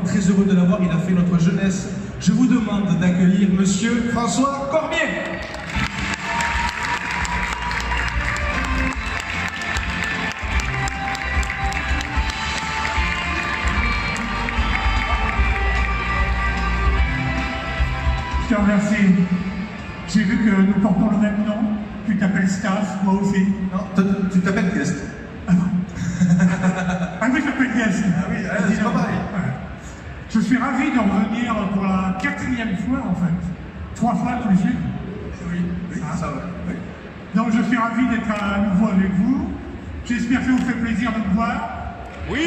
est très heureux de l'avoir, il a fait notre jeunesse. Je vous demande d'accueillir Monsieur François Corbier. Je te remercie. J'ai vu que nous portons le même nom. Tu t'appelles Stas, moi aussi. Non, tu t'appelles Guest. Ah non. Ah oui, je m'appelle Guest. Ah oui, c'est pas pareil. Ouais. Je suis ravi de revenir pour la 4e fois en fait. 3 fois tous les suite. Oui, ça va. Oui. Donc je suis ravi d'être à nouveau avec vous. J'espère que ça vous fait plaisir de me voir. Oui.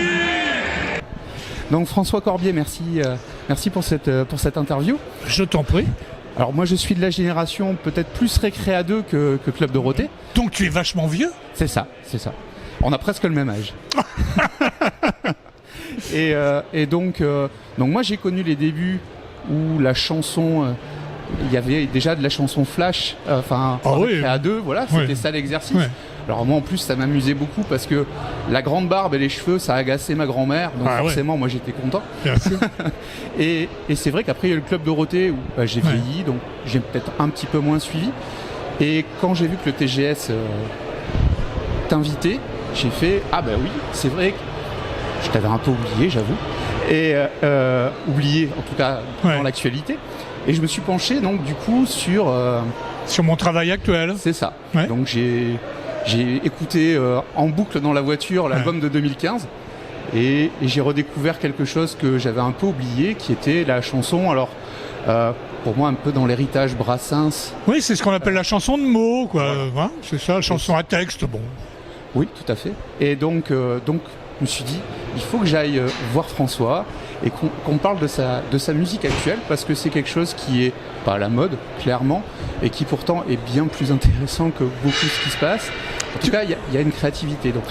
Donc François Corbier, merci pour cette interview. Je t'en prie. Alors moi je suis de la génération peut-être plus Récré à 2 que Club Dorothée. Donc tu es vachement vieux. C'est ça. On a presque le même âge. et donc moi j'ai connu les débuts où la chanson, il y avait déjà de la chanson flash, Récré à 2, voilà, c'était ça l'exercice. Ouais. Alors moi en plus ça m'amusait beaucoup parce que la grande barbe et les cheveux ça agaçait ma grand-mère, donc forcément moi j'étais content. et c'est vrai qu'après il y a eu le Club Dorothée où j'ai vieilli, donc j'ai peut-être un petit peu moins suivi. Et quand j'ai vu que le TGS t'invitait, j'ai fait ah bah oui, c'est vrai que je t'avais un peu oublié, j'avoue. Et oublié en tout cas dans l'actualité. Et je me suis penché donc du coup sur mon travail actuel. C'est ça. Ouais. Donc j'ai écouté en boucle dans la voiture l'album de 2015 et j'ai redécouvert quelque chose que j'avais un peu oublié, qui était la chanson, alors pour moi un peu dans l'héritage Brassens. Oui, c'est ce qu'on appelle la chanson de mots, quoi. Hein, c'est ça, la chanson à texte, bon. Oui, tout à fait. Et donc je me suis dit, il faut que j'aille voir François et qu'on parle de sa musique actuelle, parce que c'est quelque chose qui est pas à la mode, clairement, et qui pourtant est bien plus intéressant que beaucoup de ce qui se passe. En tout cas, il y a une créativité. Donc,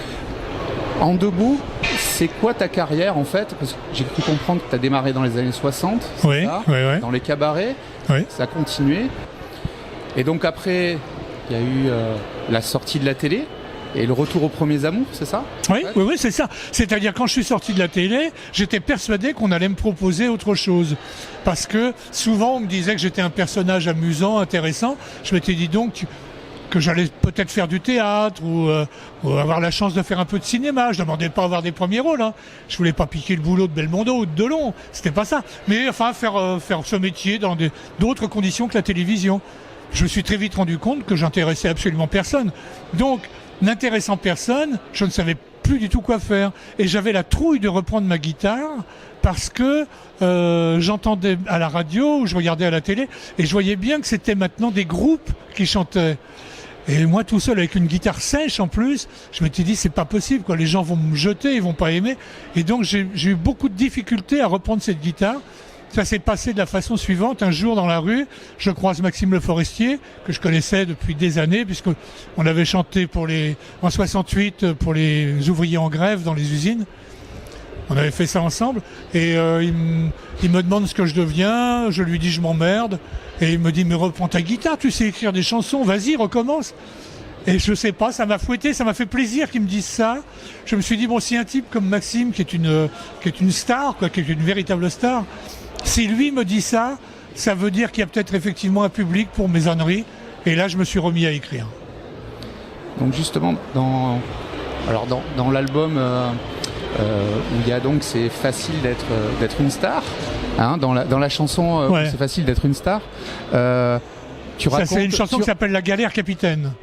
en 2 mots, c'est quoi ta carrière en fait? Parce que j'ai cru comprendre que tu as démarré dans les années 60, oui, dans les cabarets, ça a continué. Et donc après, il y a eu la sortie de la télé. Et le retour aux premiers amours, c'est ça? Oui, c'est ça. C'est-à-dire, quand je suis sorti de la télé, j'étais persuadé qu'on allait me proposer autre chose. Parce que souvent, on me disait que j'étais un personnage amusant, intéressant. Je m'étais dit donc que j'allais peut-être faire du théâtre ou avoir la chance de faire un peu de cinéma. Je ne demandais pas à avoir des premiers rôles. Hein. Je voulais pas piquer le boulot de Belmondo ou de Delon. C'était pas ça. Mais enfin, faire ce métier dans d'autres conditions que la télévision. Je me suis très vite rendu compte que j'intéressais absolument personne. Donc, n'intéressant personne, je ne savais plus du tout quoi faire. Et j'avais la trouille de reprendre ma guitare parce que j'entendais à la radio ou je regardais à la télé et je voyais bien que c'était maintenant des groupes qui chantaient. Et moi tout seul avec une guitare sèche en plus, je m'étais dit c'est pas possible, quoi. Les gens vont me jeter, ils vont pas aimer. Et donc j'ai eu beaucoup de difficultés à reprendre cette guitare. Ça s'est passé de la façon suivante. Un jour dans la rue, je croise Maxime Le Forestier, que je connaissais depuis des années, puisqu'on avait chanté en 68 pour les ouvriers en grève dans les usines. On avait fait ça ensemble. Et il me demande ce que je deviens. Je lui dis je m'emmerde. Et il me dit mais reprends ta guitare, tu sais écrire des chansons, vas-y, recommence. Et je sais pas, ça m'a fouetté, ça m'a fait plaisir qu'il me dise ça. Je me suis dit bon, si un type comme Maxime, qui est une star, quoi, qui est une véritable star, si lui me dit ça, ça veut dire qu'il y a peut-être effectivement un public pour mes âneries. Et là, je me suis remis à écrire. Donc justement, dans l'album où il y a donc c'est facile d'être une star, hein, dans la chanson c'est facile d'être une star. Tu racontes, c'est une chanson qui s'appelle La Galère Capitaine.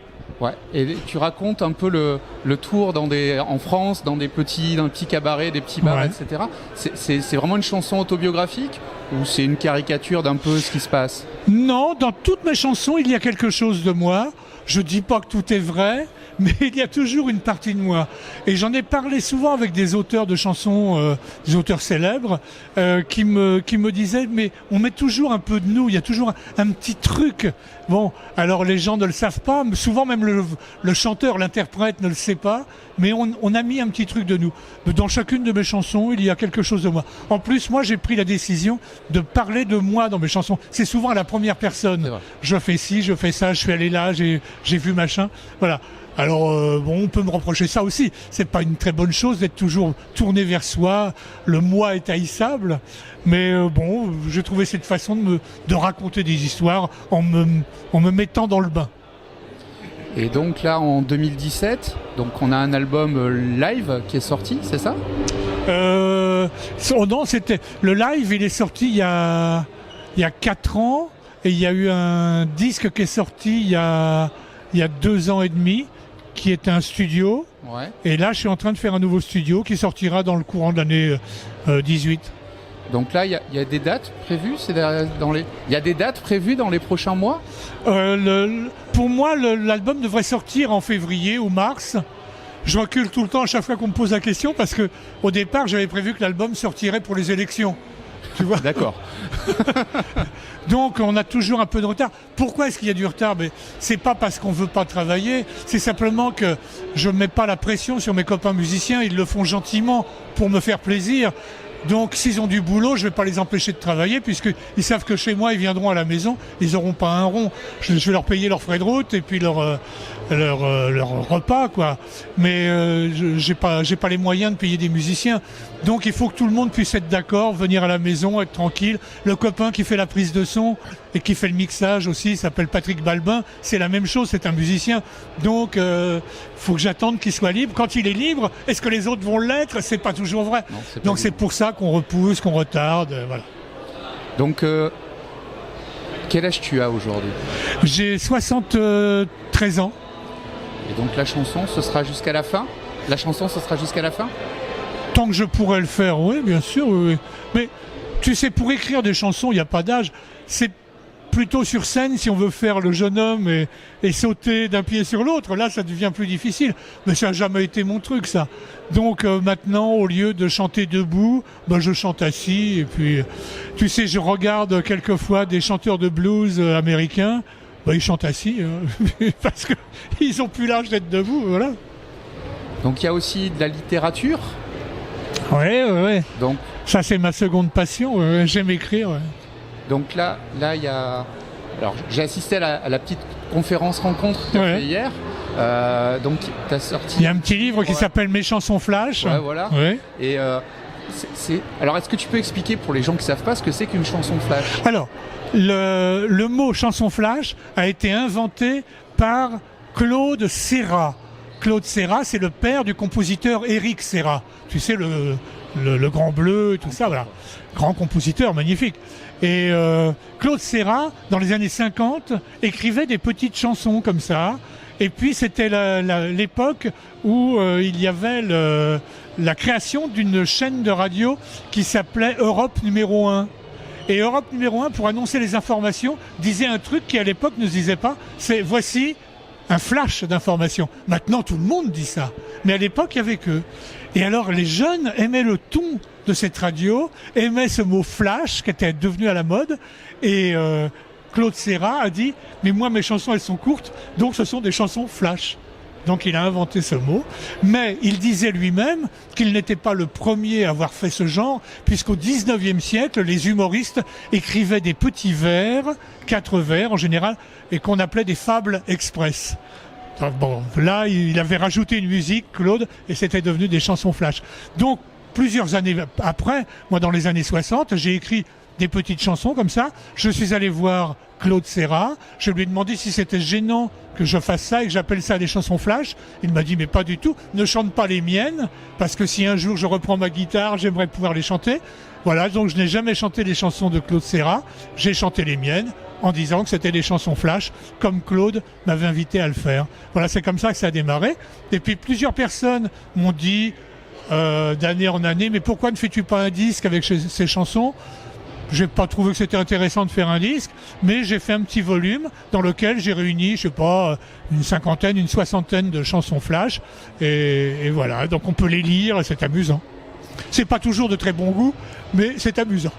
Ouais, et tu racontes un peu le tour en France, dans des petits cabarets, des petits bars, etc. C'est vraiment une chanson autobiographique ou c'est une caricature d'un peu ce qui se passe? Non, dans toutes mes chansons, il y a quelque chose de moi. Je dis pas que tout est vrai, mais il y a toujours une partie de moi. Et j'en ai parlé souvent avec des auteurs de chansons, des auteurs célèbres, qui me disaient, mais on met toujours un peu de nous, il y a toujours un petit truc. Bon, alors les gens ne le savent pas, souvent même le chanteur, l'interprète ne le sait pas, mais on a mis un petit truc de nous. Dans chacune de mes chansons, il y a quelque chose de moi. En plus, moi, j'ai pris la décision de parler de moi dans mes chansons. C'est souvent à la première personne. Je fais ci, je fais ça, je suis allé là, j'ai vu machin. Voilà. Alors bon, on peut me reprocher ça aussi. C'est pas une très bonne chose d'être toujours tourné vers soi. Le moi est haïssable, mais bon, j'ai trouvé cette façon de raconter des histoires en me mettant dans le bain. Et donc là, en 2017, donc on a un album live qui est sorti, c'est ça ? Non, c'était le live. Il est sorti il y a 4 ans, et il y a eu un disque qui est sorti il y a 2 ans et demi, qui est un studio. Ouais. Et là, je suis en train de faire un nouveau studio qui sortira dans le courant de l'année 18. Donc là, il y a des dates prévues. Il y a des dates prévues dans les prochains mois. Pour moi, l'album devrait sortir en février ou mars. Je recule tout le temps à chaque fois qu'on me pose la question parce que au départ, j'avais prévu que l'album sortirait pour les élections. Tu vois ? D'accord. Donc on a toujours un peu de retard. Pourquoi est-ce qu'il y a du retard ? Mais c'est pas parce qu'on veut pas travailler, c'est simplement que je mets pas la pression sur mes copains musiciens, ils le font gentiment pour me faire plaisir. Donc s'ils ont du boulot, je vais pas les empêcher de travailler puisqu'ils savent que chez moi, ils viendront à la maison, ils auront pas un rond. Je vais leur payer leurs frais de route et puis leur repas, quoi. Mais j'ai pas les moyens de payer des musiciens. Donc il faut que tout le monde puisse être d'accord, venir à la maison, être tranquille. Le copain qui fait la prise de son et qui fait le mixage aussi, il s'appelle Patrick Balbin, c'est la même chose, c'est un musicien. Donc faut que j'attende qu'il soit libre. Quand il est libre, est-ce que les autres vont l'être ? C'est pas toujours vrai. Non, donc c'est pour ça qu'on repousse, qu'on retarde, voilà. Donc quel âge tu as aujourd'hui ? J'ai 73 ans. Et donc la chanson, ce sera jusqu'à la fin ? La chanson, ce sera jusqu'à la fin ? Tant que je pourrais le faire, oui, bien sûr. Oui. Mais tu sais, pour écrire des chansons, il n'y a pas d'âge. C'est plutôt sur scène, si on veut faire le jeune homme et sauter d'un pied sur l'autre. Là, ça devient plus difficile. Mais ça n'a jamais été mon truc, ça. Donc maintenant, au lieu de chanter debout, je chante assis. Et puis, tu sais, je regarde quelquefois des chanteurs de blues américains. Ils chantent assis, parce qu'ils n'ont plus l'âge d'être debout, voilà. Donc il y a aussi de la littérature. Ouais. Donc ça, c'est ma seconde passion. J'aime écrire. Ouais. Donc là, il y a. Alors, j'ai assisté à la petite conférence rencontre que tu as fait hier. Donc, tu as sorti. Il y a un petit livre qui s'appelle Mes chansons flash. Ouais, voilà. Ouais. Et alors, est-ce que tu peux expliquer pour les gens qui ne savent pas ce que c'est qu'une chanson flash ? Alors, le mot chanson flash a été inventé par Claude Serra. Claude Serra, c'est le père du compositeur Éric Serra. Tu sais, le Grand Bleu et tout ça, voilà. Grand compositeur, magnifique. Et Claude Serra, dans les années 50, écrivait des petites chansons comme ça. Et puis c'était l'époque où il y avait la création d'une chaîne de radio qui s'appelait Europe numéro 1. Et Europe numéro 1, pour annoncer les informations, disait un truc qui à l'époque ne se disait pas, c'est voici un flash d'informations. Maintenant tout le monde dit ça, mais à l'époque il n'y avait qu'eux. Et alors les jeunes aimaient le ton de cette radio, aimaient ce mot flash qui était devenu à la mode, et Claude Serra a dit « mais moi mes chansons elles sont courtes, donc ce sont des chansons flash ». Donc il a inventé ce mot, mais il disait lui-même qu'il n'était pas le premier à avoir fait ce genre, puisqu'au 19e siècle, les humoristes écrivaient des petits vers, 4 vers en général, et qu'on appelait des fables express. Bon, là, il avait rajouté une musique, Claude, et c'était devenu des chansons flash. Donc, plusieurs années après, moi dans les années 60, j'ai écrit des petites chansons comme ça. Je suis allé voir Claude Serra, je lui ai demandé si c'était gênant que je fasse ça et que j'appelle ça des chansons flash. Il m'a dit mais pas du tout, ne chante pas les miennes, parce que si un jour je reprends ma guitare, j'aimerais pouvoir les chanter. Voilà, donc je n'ai jamais chanté les chansons de Claude Serra, j'ai chanté les miennes en disant que c'était des chansons flash, comme Claude m'avait invité à le faire. Voilà, c'est comme ça que ça a démarré. Et puis plusieurs personnes m'ont dit d'année en année, mais pourquoi ne fais-tu pas un disque avec ces chansons ? J'ai pas trouvé que c'était intéressant de faire un disque, mais j'ai fait un petit volume dans lequel j'ai réuni, je sais pas, une cinquantaine, une soixantaine de chansons flash, et voilà, donc on peut les lire, et c'est amusant. C'est pas toujours de très bon goût, mais c'est amusant.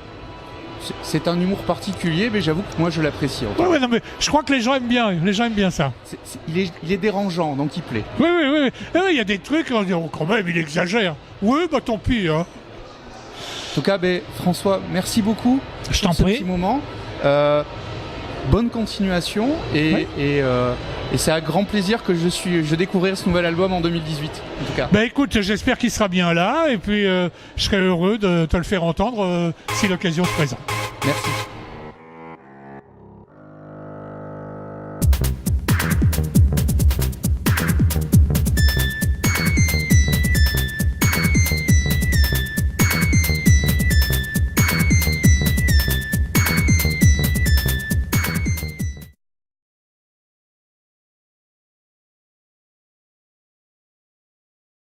C'est un humour particulier, mais j'avoue que moi je l'apprécie. Ouais, non, mais je crois que les gens aiment bien ça. Il est dérangeant, donc il plaît. Oui, il y a des trucs, on dit, oh, quand même, il exagère. Oui, bah tant pis, hein. En tout cas, François, merci beaucoup. Je t'en pour ce prie. petit moment. Bonne continuation et c'est un grand plaisir que je découvrirai ce nouvel album en 2018 en tout cas. Écoute, j'espère qu'il sera bien là et puis je serai heureux de te le faire entendre si l'occasion se présente. Merci.